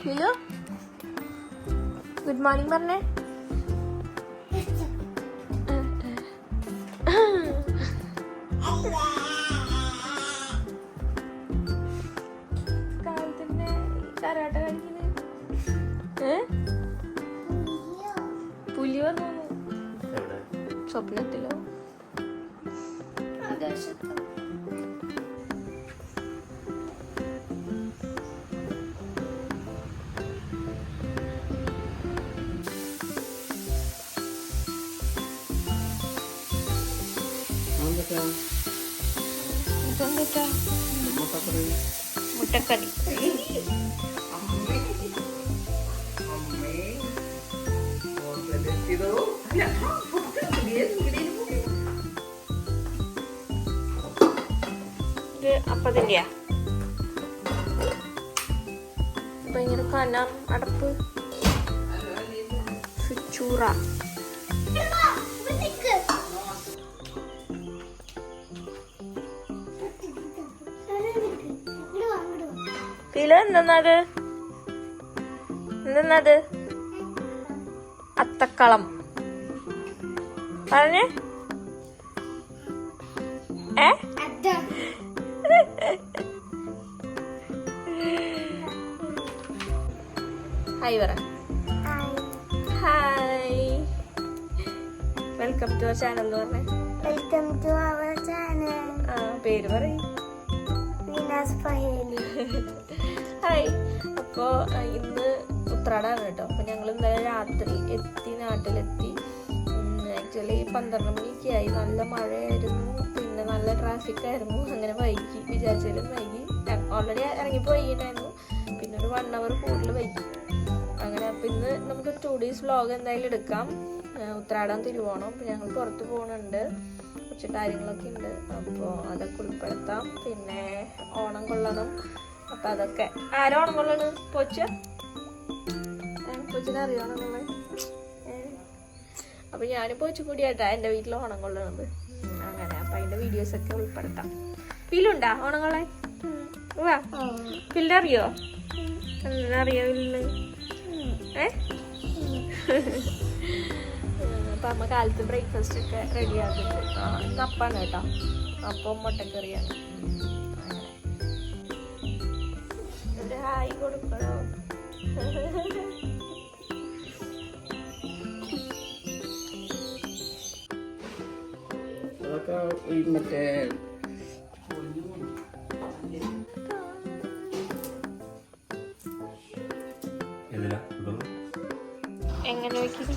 Hello good morning പറഞ്ഞേ. കാലത്തന്നെ karate കളിക്കുന്നത് പുലി വന്നു സ്വപ്നത്തിലോ ആകാശത്തോ. ഇതെന്താ മുട്ടക്കറി. ഇത് അപ്പതിന്റെയാ ഭയങ്കര കനം അടപ്പ് ചൂറ. എന്തെന്നത് എന്തെന്നത് അത്തക്കളം പറഞ്ഞേ. ഹായ് പറ. Hi, welcome to our channel എന്ന് പറഞ്ഞേ. Welcome to our channel. പേര് പറയും. ഹായ്. അപ്പോൾ ഇന്ന് ഉത്രാടാണ് കേട്ടോ. അപ്പോൾ ഞങ്ങൾ ഇന്നലെ രാത്രി നാട്ടിലെത്തി. ആക്ച്വലി 12 മണിയൊക്കെ ആയി. നല്ല മഴയായിരുന്നു, പിന്നെ നല്ല ട്രാഫിക് ആയിരുന്നു. അങ്ങനെ വൈകി, വിചാരിച്ചാലും വൈകി. ഓൾറെഡി ഇറങ്ങിപ്പോയിട്ടുണ്ടായിരുന്നു, പിന്നെ ഒരു 1 hour കൂടുതൽ വൈകി. അങ്ങനെ അപ്പോൾ ഇന്ന് നമുക്ക് 2 days വ്ളോഗ് എന്തായാലും എടുക്കാം. ഉത്രാടം തിരുവോണം. അപ്പോൾ ഞങ്ങൾ പുറത്ത് പോകുന്നുണ്ട്, കുറച്ച് കാര്യങ്ങളൊക്കെ ഉണ്ട്. അപ്പോൾ അതൊക്കെ ഉൾപ്പെടുത്താം. പിന്നെ ഓണം കൊള്ളണം. അപ്പം അതൊക്കെ. ആരാ ഓണം കൊള്ളണ്? പൊച്ചിനെ അറിയണം നമ്മളെ. അപ്പം ഞാനും പൊച്ചു കൂടിയാട്ടാ എൻ്റെ വീട്ടിൽ ഓണം കൊള്ളണത്. അങ്ങനെ അപ്പം അതിൻ്റെ വീഡിയോസൊക്കെ ഉൾപ്പെടുത്താം. ഫീലുണ്ടാ ഓണം കൊള്ളാൻ? വാ, ഫീലിനറിയോ? അറിയോ ഫീലിന്? അപ്പം അമ്മ കാലത്ത് ബ്രേക്ക്ഫാസ്റ്റ് ഒക്കെ റെഡി ആക്കുന്നുണ്ട്. ഇന്ന് അപ്പാണ് കേട്ടോ. അപ്പം മുട്ടക്കറിയാണ്. ഒരു ഹായ് കൊടുക്കണോ? മറ്റേ എങ്ങനെ വെക്കുന്നു?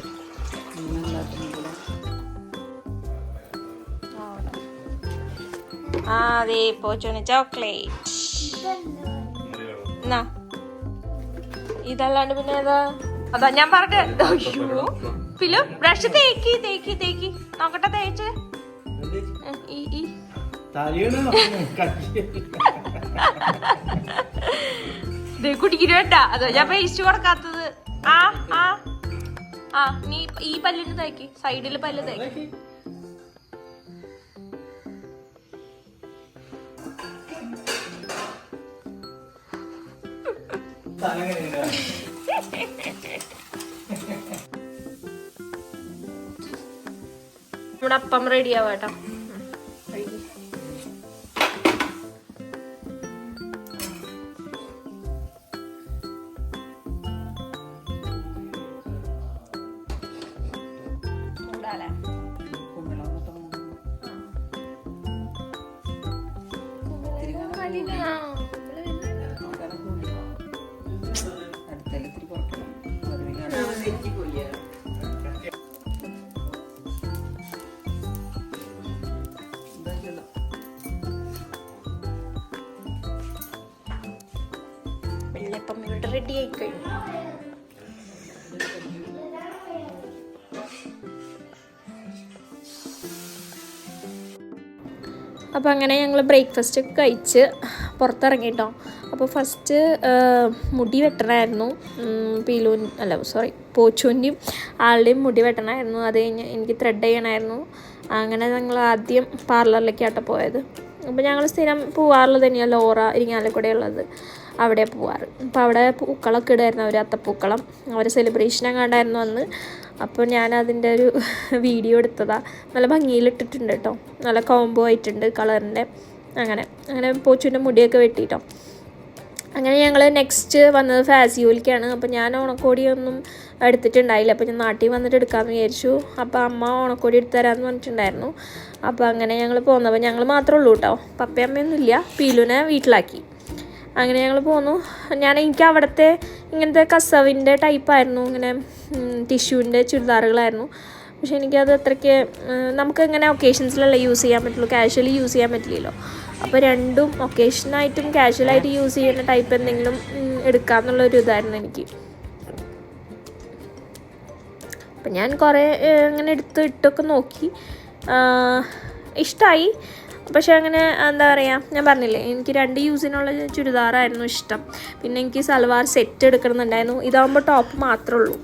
അതെ, പോച്ചോന് ചോക്ലേറ്റ്. എന്നാ ഇതല്ലാണ്ട് പിന്നെ ഏതാ? അതാ ഞാൻ പറഞ്ഞ. പിലു ബ്രഷ് തേക്കി തേക്കി തേക്കി നോക്കട്ടെ, തേച്ച് കുടിക്കണ്ട. അതോ ഞാൻ പേസ്റ്റ് കൊടുക്കാത്തത്. ആ ആ ആ നീ ഈ പല്ലിന് തേക്കി, സൈഡില് പല്ല് തേക്കി. നമ്മുടെ അപ്പം റെഡി ആവാട്ടോ. വെള്ളപ്പം ഇവിടെ റെഡി ആയി കഴിഞ്ഞു. അപ്പോൾ അങ്ങനെ ഞങ്ങൾ ബ്രേക്ക്ഫാസ്റ്റ് ഒക്കെ കഴിച്ച് പുറത്തിറങ്ങിട്ടോ. അപ്പോൾ ഫസ്റ്റ് മുടി വെട്ടണമായിരുന്നു. പോച്ചൂൻ്റെയും ആളുടെയും മുടി വെട്ടണമായിരുന്നു. അത് കഴിഞ്ഞ് എനിക്ക് ത്രെഡ് ചെയ്യണമായിരുന്നു. അങ്ങനെ ഞങ്ങൾ ആദ്യം പാർലറിലേക്കാട്ടോ പോയത്. അപ്പോൾ ഞങ്ങൾ സ്ഥിരം പോവാറുള്ളത് തന്നെയാണ് ലോറ ഇരിങ്ങാലക്കുടയുള്ളത്, അവിടെ പോവാറ്. അപ്പോൾ അവിടെ പൂക്കളൊക്കെ ഇടായിരുന്നു അവർ, അത്തപ്പൂക്കളം. അവർ സെലിബ്രേഷൻ എങ്ങാണ്ടായിരുന്നു അന്ന്. അപ്പോൾ ഞാൻ അതിൻ്റെ ഒരു വീഡിയോ എടുത്തതാണ്. നല്ല ഭംഗിയിലിട്ടിട്ടുണ്ട് കേട്ടോ, നല്ല കോംബോ ആയിട്ടുണ്ട് കളറിൻ്റെ. അങ്ങനെ പോച്ചുവിൻ്റെ മുടിയൊക്കെ വെട്ടിട്ടോ. അങ്ങനെ ഞങ്ങൾ നെക്സ്റ്റ് വന്നത് ഫാസിയോലിക്കാണ്. അപ്പോൾ ഞാൻ ഓണക്കോടിയൊന്നും എടുത്തിട്ടുണ്ടായില്ല, അപ്പോൾ ഞാൻ നാട്ടിൽ വന്നിട്ട് എടുക്കാമെന്ന് വിചാരിച്ചു. അപ്പോൾ അമ്മ ഓണക്കോടി എടുത്ത് തരാമെന്ന് പറഞ്ഞിട്ടുണ്ടായിരുന്നു. അപ്പോൾ അങ്ങനെ ഞങ്ങൾ പോകുന്നപ്പോൾ ഞങ്ങൾ മാത്രമേ ഉള്ളൂ കേട്ടോ, പപ്പയും അമ്മയൊന്നും ഇല്ല. പീലുവിനെ വീട്ടിലാക്കി. അങ്ങനെ ഞങ്ങൾ പോന്നു. എനിക്ക് അവിടുത്തെ ഇങ്ങനത്തെ കസവിൻ്റെ ടൈപ്പായിരുന്നു, ഇങ്ങനെ ടിഷ്യൂവിൻ്റെ ചുരിദാറുകളായിരുന്നു. പക്ഷേ എനിക്കത് അത്രയ്ക്ക് നമുക്കിങ്ങനെ ഒക്കേഷൻസിലല്ലേ യൂസ് ചെയ്യാൻ പറ്റുള്ളൂ, കാഷ്വലി യൂസ് ചെയ്യാൻ പറ്റില്ലല്ലോ. അപ്പോൾ രണ്ടും ഒക്കേഷനായിട്ടും കാഷ്വലായിട്ട് യൂസ് ചെയ്യുന്ന ടൈപ്പ് എന്തെങ്കിലും എടുക്കാമെന്നുള്ളൊരു ഇതായിരുന്നു എനിക്ക്. അപ്പം ഞാൻ കുറേ ഇങ്ങനെ ഇട്ടൊക്കെ നോക്കി, ഇഷ്ടമായി. പക്ഷേ അങ്ങനെ എന്താ പറയുക, ഞാൻ പറഞ്ഞില്ലേ എനിക്ക് 2 യൂസിനുള്ള ചുരിദാറായിരുന്നു ഇഷ്ടം. പിന്നെ എനിക്ക് സൽവാർ സെറ്റ് എടുക്കണമെന്നുണ്ടായിരുന്നു. ഇതാകുമ്പോൾ ടോപ്പ് മാത്രമേ ഉള്ളൂ,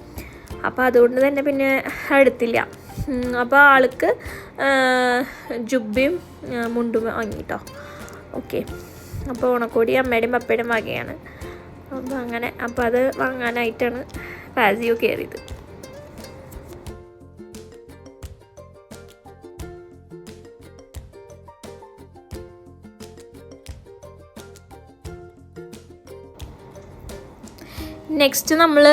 അപ്പോൾ അതുകൊണ്ട് തന്നെ പിന്നെ എടുത്തില്ല. അപ്പോൾ ആൾക്ക് ജുബ്ബയും മുണ്ടും വാങ്ങിട്ടോ. ഓക്കെ, അപ്പോൾ ഓണക്കോടി അമ്മയുടെയും പപ്പയുടെയും വകയാണ്. അപ്പോൾ അത് വാങ്ങാനായിട്ടാണ് ഫാസിയോ കയറിയത്. നെക്സ്റ്റ് നമ്മൾ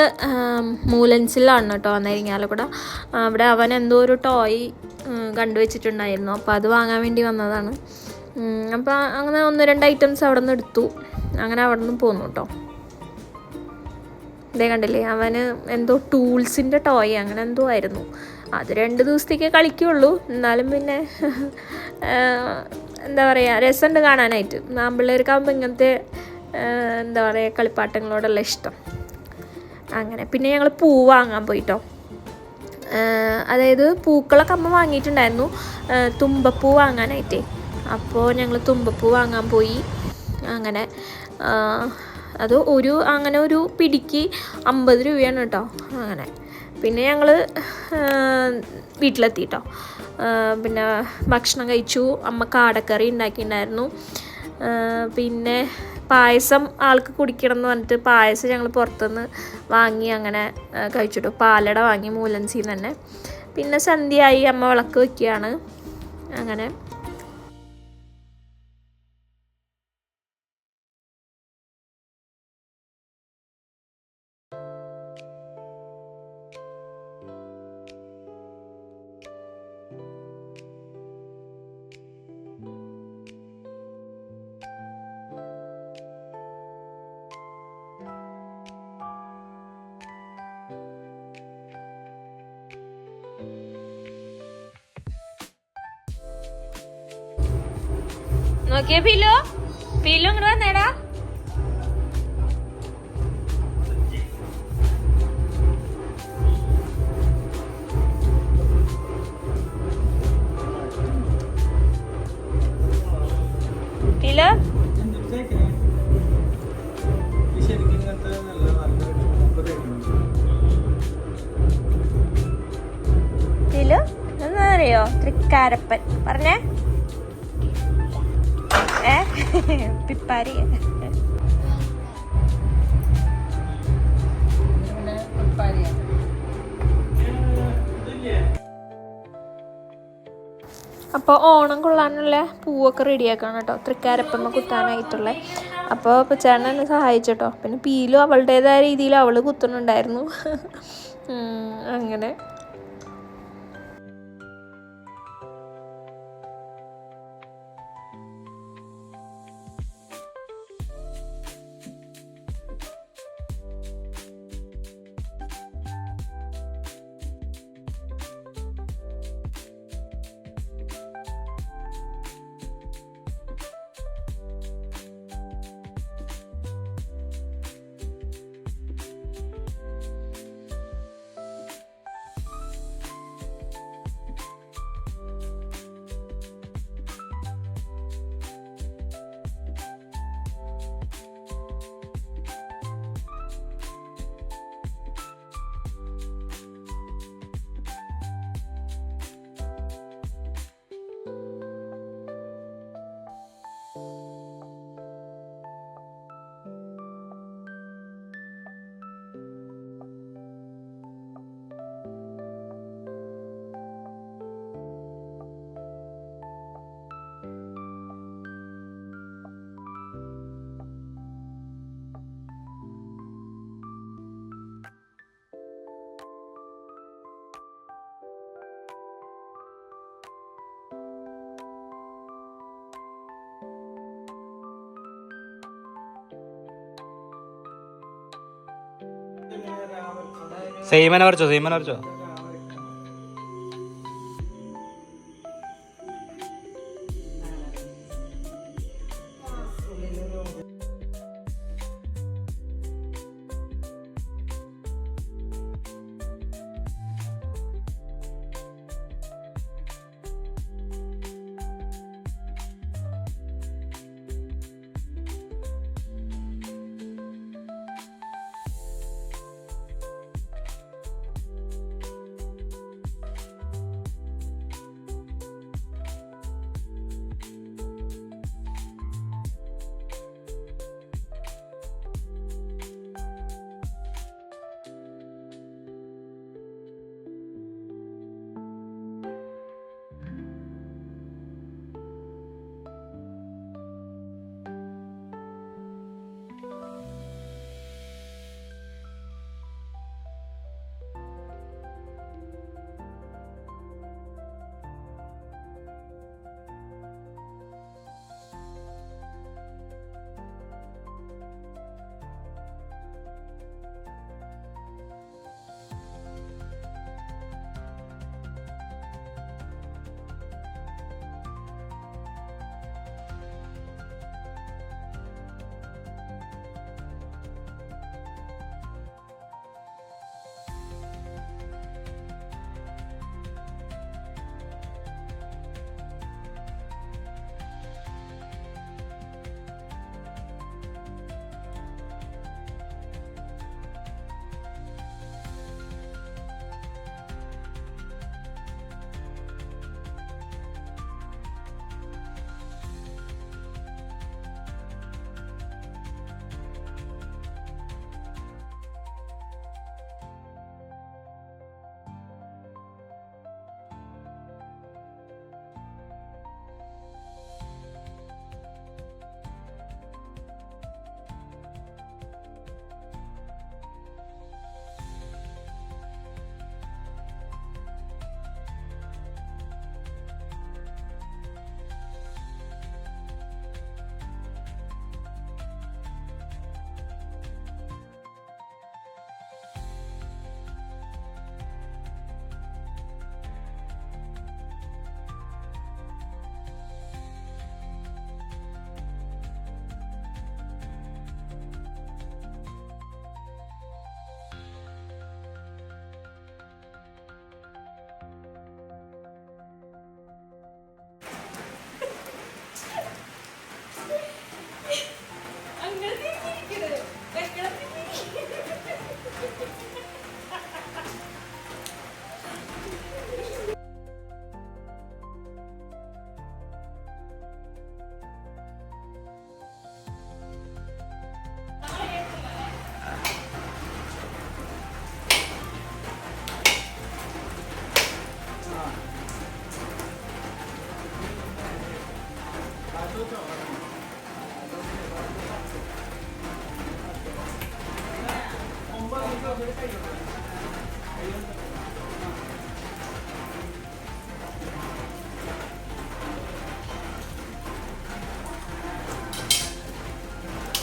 മൂലൻസിലാണ് കേട്ടോ വന്നിരിങ്ങാലക്കുട. അവിടെ അവൻ എന്തോ ഒരു ടോയ് കണ്ടുവച്ചിട്ടുണ്ടായിരുന്നു, അപ്പോൾ അത് വാങ്ങാൻ വേണ്ടി വന്നതാണ്. അപ്പോൾ അങ്ങനെ 1-2 ഐറ്റംസ് അവിടെ നിന്ന് എടുത്തു. അങ്ങനെ അവിടെ നിന്ന് പോന്നു കേട്ടോ. ഇതേ കണ്ടില്ലേ, അവന് എന്തോ ടൂൾസിൻ്റെ ടോയ് അങ്ങനെ എന്തോ ആയിരുന്നു. അത് 2 ദിവസത്തേക്കേ കളിക്കുള്ളൂ, എന്നാലും പിന്നെ എന്താ പറയുക, രസമുണ്ട് കാണാനായിട്ട്. ആൺപിള്ളേർക്കാകുമ്പോൾ ഇങ്ങനത്തെ എന്താ പറയുക കളിപ്പാട്ടങ്ങളോടുള്ള ഇഷ്ടം. അങ്ങനെ പിന്നെ ഞങ്ങൾ പൂ വാങ്ങാൻ പോയിട്ടോ. അതായത് പൂക്കളൊക്കെ അമ്മ വാങ്ങിയിട്ടുണ്ടായിരുന്നു, തുമ്പപ്പൂ വാങ്ങാനായിട്ടേ. അപ്പോൾ ഞങ്ങൾ തുമ്പപ്പൂ വാങ്ങാൻ പോയി. അങ്ങനെ അത് ഒരു പിടിക്ക് 50 രൂപയാണ് കേട്ടോ. അങ്ങനെ പിന്നെ ഞങ്ങൾ വീട്ടിലെത്തി കേട്ടോ. പിന്നെ ഭക്ഷണം കഴിച്ചു. അമ്മ കാടക്കറി ഉണ്ടാക്കിയിട്ടുണ്ടായിരുന്നു. പിന്നെ പായസം ആൾക്ക് കുടിക്കണം എന്ന് പറഞ്ഞിട്ട് പായസം ഞങ്ങൾ പുറത്തുനിന്ന് വാങ്ങി അങ്ങനെ കഴിച്ചിട്ടു. പാലട വാങ്ങി മൂലൻസിൽ നിന്ന് തന്നെ. പിന്നെ സന്ധ്യയായി, അമ്മ വിളക്ക് വയ്ക്കുകയാണ്. അങ്ങനെ നോക്കിയേ പീലു ഇങ്ങോട്ട് വന്നേടാ. പീലു പീലു എന്താ അറിയോ, തൃക്കാരപ്പൻ പറഞ്ഞേ. പിപ്പാരി അപ്പോൾ ഓണം കൊള്ളാനുള്ള പൂവൊക്കെ റെഡിയാക്കണം കേട്ടോ, തൃക്കാരപ്പമ്മ കുത്താനായിട്ടുള്ള. അപ്പോൾ ചേട്ടൻ എന്നെ സഹായിച്ചോട്ടോ. പിന്നെ പീലും അവളുടേതായ രീതിയിൽ അവൾ കുത്തുന്നുണ്ടായിരുന്നു. അങ്ങനെ സെയിമന വരച്ചോ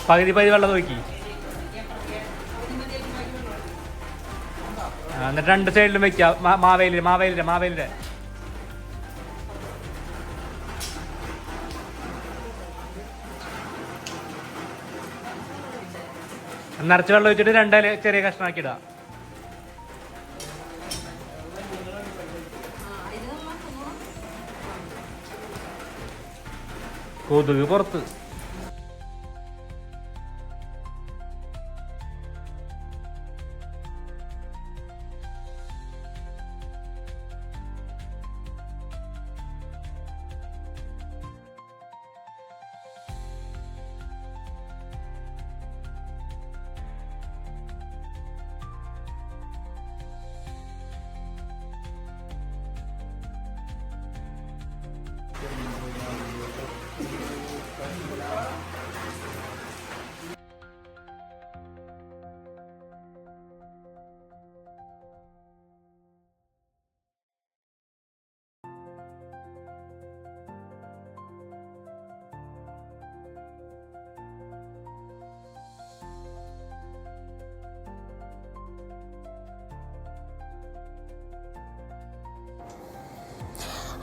പകുതി വെള്ളം നോക്കി. എന്നിട്ട് രണ്ട് സൈഡിലും വെക്കാം. മാവേലിന്റെ നിറച്ച് വെള്ളം വെച്ചിട്ട് രണ്ടേ ചെറിയ കഷ്ണമാക്കി ഇടാം. കൊതുക് പുറത്ത്.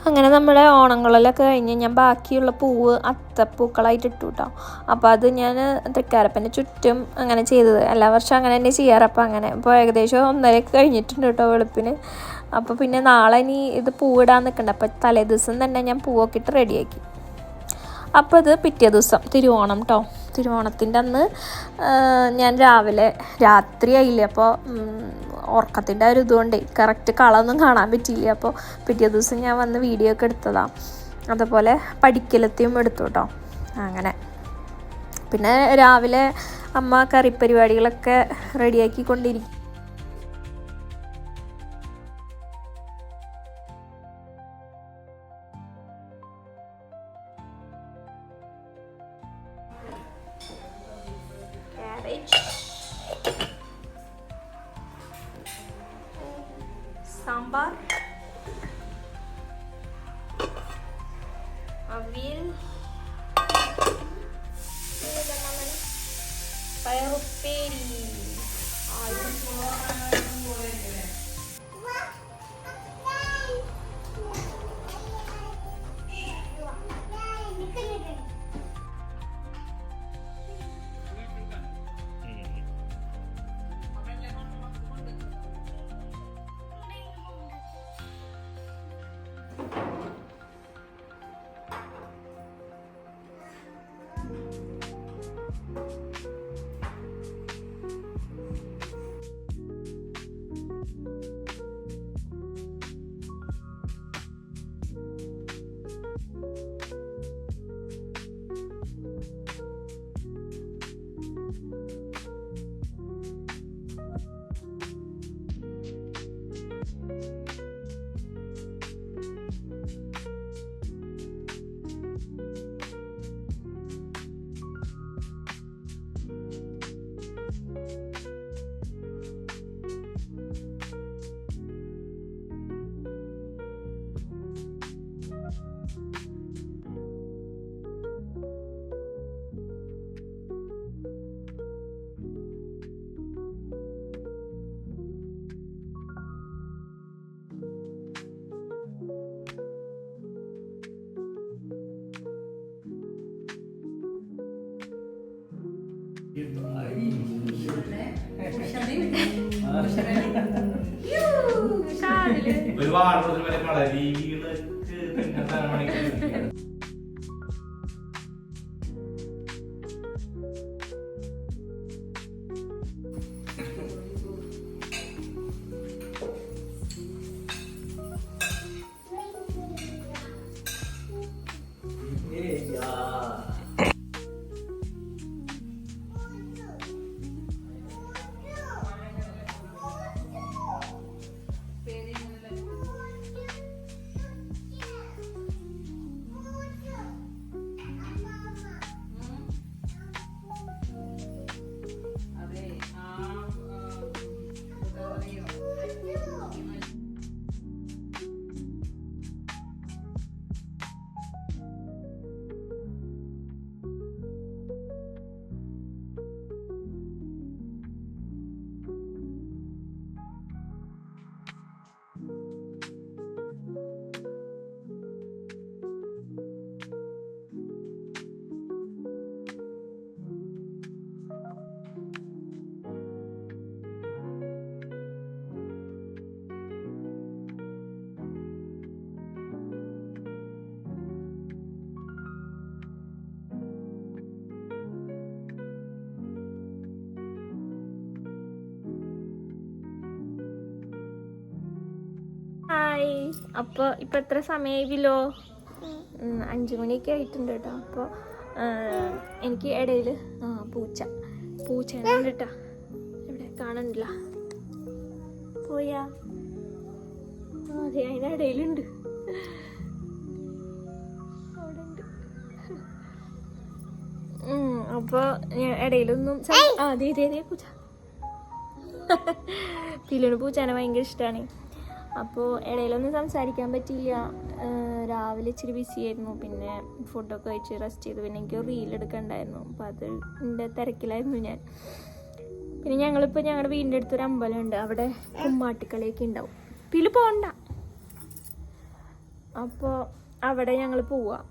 അങ്ങനെ നമ്മുടെ ഓണങ്ങളിലൊക്കെ കഴിഞ്ഞ് ഞാൻ ബാക്കിയുള്ള പൂവ് അത്തപ്പൂക്കളായിട്ട് ഇട്ടു കേട്ടോ. അപ്പോൾ അത് ഞാൻ തൃക്കാരപ്പൻ്റെ ചുറ്റും അങ്ങനെ ചെയ്തത്. എല്ലാ വർഷവും അങ്ങനെ തന്നെ ചെയ്യാറ്. അപ്പോൾ അങ്ങനെ ഇപ്പോൾ ഏകദേശം 1.5 കഴിഞ്ഞിട്ടുണ്ട് കേട്ടോ വെളുപ്പിന്. അപ്പോൾ പിന്നെ നാളെ ഇനി ഇത് പൂവിടാൻ നിൽക്കണ്ട. അപ്പോൾ തലേ ദിവസം തന്നെ ഞാൻ പൂവൊക്കെ ഇട്ട് റെഡിയാക്കി. അപ്പോൾ ഇത് പിറ്റേ ദിവസം തിരുവോണം കേട്ടോ. തിരുവോണത്തിൻ്റെ അന്ന് ഞാൻ രാത്രിയായില്ലേ, അപ്പോൾ ഉറക്കത്തിൻ്റെ ഒരു ഇതുകൊണ്ടേ കറക്റ്റ് കളൊന്നും കാണാൻ പറ്റിയില്ല. അപ്പോൾ പിറ്റേ ദിവസം ഞാൻ വന്ന് വീഡിയോ ഒക്കെ എടുത്തതാണ്. അതുപോലെ പഠിക്കലത്തെയും എടുത്തു കേട്ടോ. അങ്ങനെ പിന്നെ രാവിലെ അമ്മ കറിപ്പരിപാടികളൊക്കെ റെഡിയാക്കിക്കൊണ്ടിരിക്കും. സാമ്പാർ, അവിയൽ, പയറുപ്പേരി, ഒരുപാട് ഹായ്. അപ്പോൾ ഇപ്പം എത്ര സമയമായില്ലോ? 5 മണിയൊക്കെ ആയിട്ടുണ്ട് കേട്ടോ. അപ്പോൾ എനിക്ക് ഇടയിൽ പൂച്ചേനെ കേട്ടോ. ഇവിടെ കാണണില്ല, പോയാ? അതെ, അതിൻ്റെ ഇടയിലുണ്ട്. അപ്പോൾ ഇടയിലൊന്നും അതേ പൂച്ച പില്ലിന് പൂച്ചേനെ ഭയങ്കര ഇഷ്ടമാണ്. അപ്പോൾ ഇടയിലൊന്നും സംസാരിക്കാൻ പറ്റിയില്ല. രാവിലെ ഇച്ചിരി ബിസി ആയിരുന്നു. പിന്നെ ഫുഡൊക്കെ കഴിച്ച് റെസ്റ്റ് ചെയ്തു. പിന്നെ എനിക്ക് റീലെടുക്കണ്ടായിരുന്നു. അപ്പോൾ അതിൻ്റെ തിരക്കിലായിരുന്നു ഞാൻ. പിന്നെ ഞങ്ങളിപ്പോൾ ഞങ്ങളുടെ വീടിൻ്റെ അടുത്തൊരു അമ്പലമുണ്ട്. അവിടെ കുമ്മാട്ടിക്കളിയൊക്കെ ഉണ്ടാവും. പില് പോണ്ട, അപ്പോൾ അവിടെ ഞങ്ങൾ പോവാം.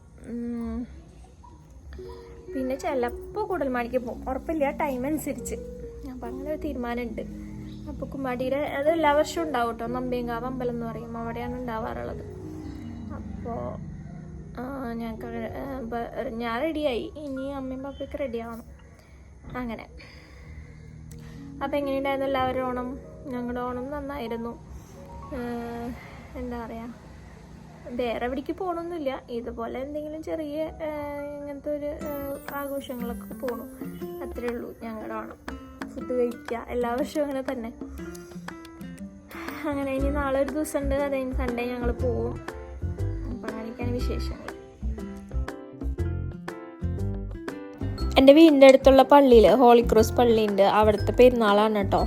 പിന്നെ ചിലപ്പോൾ കൂടൽമാണിക്ക് പോകും, ഉറപ്പില്ല, ടൈം അനുസരിച്ച്. അപ്പം അങ്ങനെ ഒരു തീരുമാനമുണ്ട്. അപ്പോൾ കുമ്മാട്ടിയുടെ അത് എല്ലാ വർഷവും ഉണ്ടാവും കേട്ടോ. നമ്പിയങ്കാവ് അമ്പലം എന്ന് പറയും, അവിടെയാണ് ഉണ്ടാവാറുള്ളത്. അപ്പോൾ ഞങ്ങൾക്ക് ഞാൻ റെഡിയായി, ഇനി അമ്മയും പാപ്പയൊക്കെ റെഡി ആവണം. അങ്ങനെ അപ്പം എങ്ങനെയുണ്ടായിരുന്നു എല്ലാവരും ഓണം? ഞങ്ങളുടെ ഓണം നന്നായിരുന്നു. എന്താ പറയുക, വേറെ എവിടേക്ക് പോകണമെന്നില്ല, ഇതുപോലെ എന്തെങ്കിലും ചെറിയ ഇങ്ങനത്തെ ഒരു ആഘോഷങ്ങളൊക്കെ പോകണം, അത്രേ ഉള്ളൂ ഞങ്ങളുടെ ഓണം. ഫുഡ് കഴിക്കുക, എല്ലാ വർഷവും അങ്ങനെ തന്നെ. അങ്ങനെ ഇനി നാളെ ഒരു ദിവസം ഉണ്ട്, അത് കഴിഞ്ഞ് സൺഡേ ഞങ്ങൾ പോവും. അപ്പം അങ്ങനെയൊക്കെയാണ് വിശേഷങ്ങൾ. എൻ്റെ വീടിൻ്റെ അടുത്തുള്ള പള്ളിയിൽ ഹോളി ക്രോസ് പള്ളിയുണ്ട്, അവിടുത്തെ പെരുന്നാളാണ് കേട്ടോ,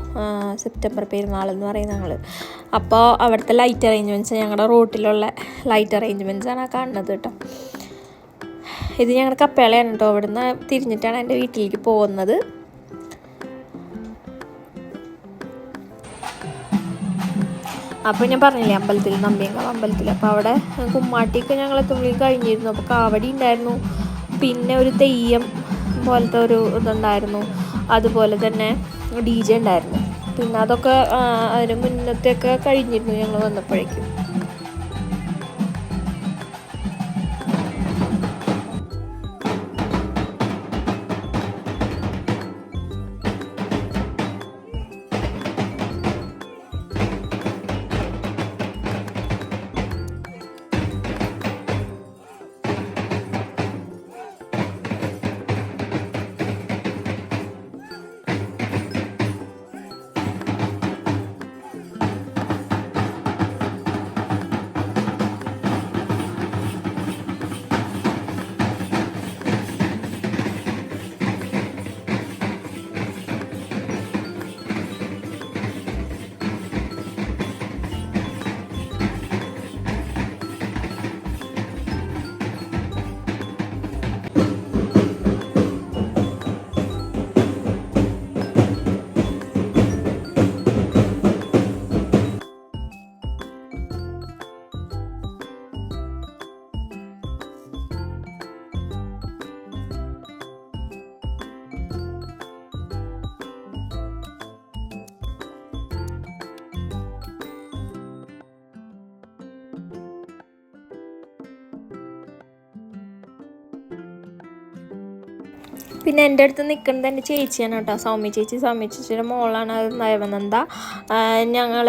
സെപ്റ്റംബർ പെരുന്നാൾ എന്ന് പറയുന്നത് ഞങ്ങൾ. അപ്പോൾ അവിടുത്തെ ലൈറ്റ് അറേഞ്ച്മെൻറ്റ്സ്, ഞങ്ങളുടെ റോട്ടിലുള്ള ലൈറ്റ് അറേഞ്ച്മെൻറ്റ്സാണ് കാണുന്നത് കേട്ടോ. ഇത് ഞങ്ങളുടെ കപ്പേളയാണ് കേട്ടോ. അവിടുന്ന് തിരിഞ്ഞിട്ടാണ് എൻ്റെ വീട്ടിലേക്ക് പോകുന്നത്. അപ്പോൾ ഞാൻ പറഞ്ഞില്ലേ അമ്പലത്തിൽ, നമ്പിയങ്കാവ് അമ്പലത്തിൽ. അപ്പോൾ അവിടെ കുമ്മാട്ടിയൊക്കെ ഞങ്ങൾ എത്തുമ്പോഴേക്കും കഴിഞ്ഞിരുന്നു. അപ്പോൾ കാവടി ഉണ്ടായിരുന്നു, പിന്നെ ഒരു തെയ്യം പോലത്തെ ഒരു ഇതുണ്ടായിരുന്നു, അതുപോലെ തന്നെ DJ ഉണ്ടായിരുന്നു. പിന്നെ അതൊക്കെ അതിന് മുന്നത്തെയൊക്കെ കഴിഞ്ഞിരുന്നു ഞങ്ങൾ വന്നപ്പോഴേക്കും. പിന്നെ എൻ്റെ അടുത്ത് നിൽക്കുന്നത് എൻ്റെ ചേച്ചിയാണ് കേട്ടോ, സൗമ്യ ചേച്ചി. സൗമ്യ ചേച്ചിയുടെ മോളാണ് നയവനന്ദ. ഞങ്ങൾ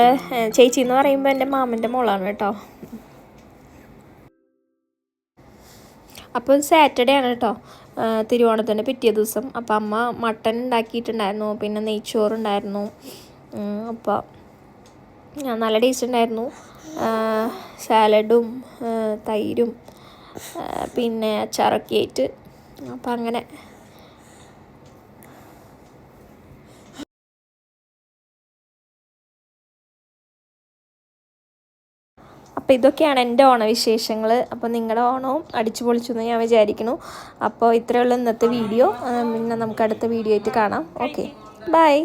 ചേച്ചി എന്ന് പറയുമ്പോൾ എൻ്റെ മാമൻ്റെ മോളാണ് കേട്ടോ. അപ്പോൾ സാറ്റർഡേ ആണ് കേട്ടോ, തിരുവോണത്തിൻ്റെ പിറ്റേ ദിവസം. അപ്പോൾ അമ്മ മട്ടൻ ഉണ്ടാക്കിയിട്ടുണ്ടായിരുന്നു, പിന്നെ നെയ്ച്ചോറുണ്ടായിരുന്നു. അപ്പോൾ നല്ല ടേസ്റ്റ് ഉണ്ടായിരുന്നു. സാലഡും തൈരും പിന്നെ അച്ചാറൊക്കെ ആയിട്ട്. അപ്പം അങ്ങനെ അപ്പോൾ ഇതൊക്കെയാണ് എൻ്റെ ഓണവിശേഷങ്ങൾ. അപ്പോൾ നിങ്ങളുടെ ഓണവും അടിച്ചു പൊളിച്ചു എന്ന് ഞാൻ വിചാരിക്കുന്നു. അപ്പോൾ ഇത്രയുള്ള ഇന്നത്തെ വീഡിയോ. പിന്നെ നമുക്ക് അടുത്ത വീഡിയോ ആയിട്ട് കാണാം. Okay, by.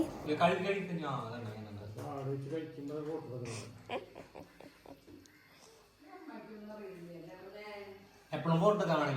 എപ്പോഴും ഫോട്ടോ കാണാനേ